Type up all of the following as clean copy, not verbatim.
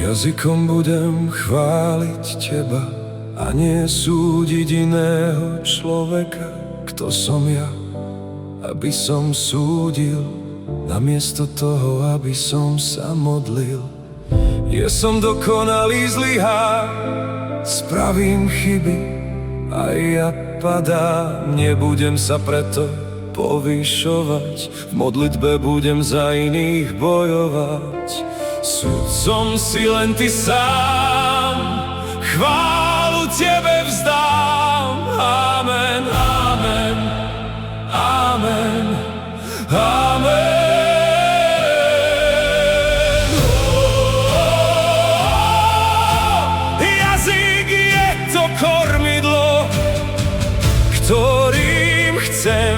Jazykom budem chváliť teba a nie súdiť iného človeka. Kto som ja, aby som súdil, namiesto toho, aby som sa modlil? Ja som dokonalý zlyhá, spravím chyby a ja padám. Nebudem sa preto povyšovať, v modlitbe budem za iných bojovať. Sudcom si len ty sám, chválu tebe vzdám. Amen, amen, amen, amen. Jazyk je to kormidlo, ktorým chcem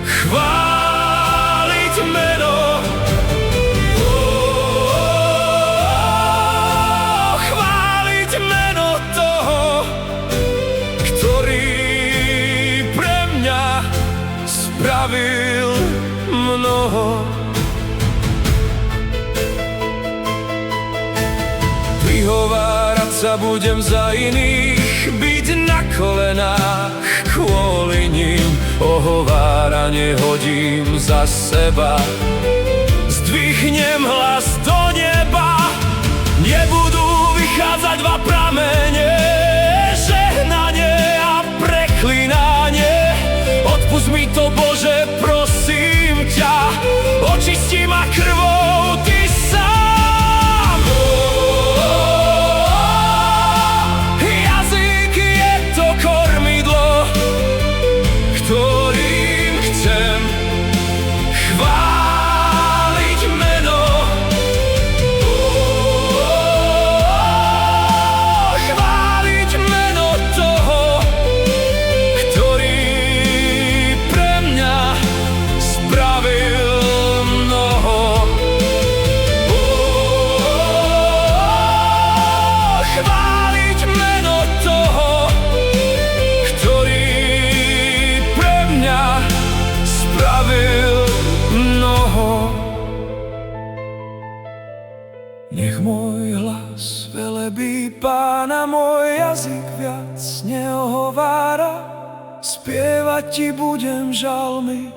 chváliť meno. Chváliť meno toho, ktorý pre mňa spravil mnoho. Vyhovárať sa budem za iných, byť na kolenách kvôli ním. Ohováranie hodím za seba, zdvihnem hlas do neba. Nebudú vychádzať dva pramene, žehnanie a preklinanie. Odpusť mi to, Bože, prosím ťa, očisti ma krvou ty sám. Jazyk je to kormidlo, ktorým chcem chváliť meno. Chváliť meno toho, ktorý pre mňa spravil mnoho. Chváliť meno toho, ktorý pre mňa spravil mnoho. Nech môj hlas velebí Pána, môj jazyk viac neohovára. Spievať ti budem žalmy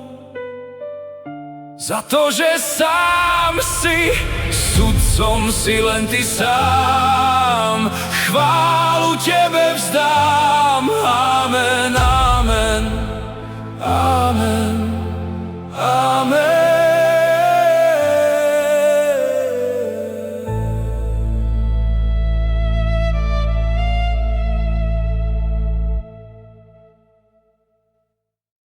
za to, že sám si, sudcom si len ty sám. Chválu tebe vzdám. Amen, amen, amen.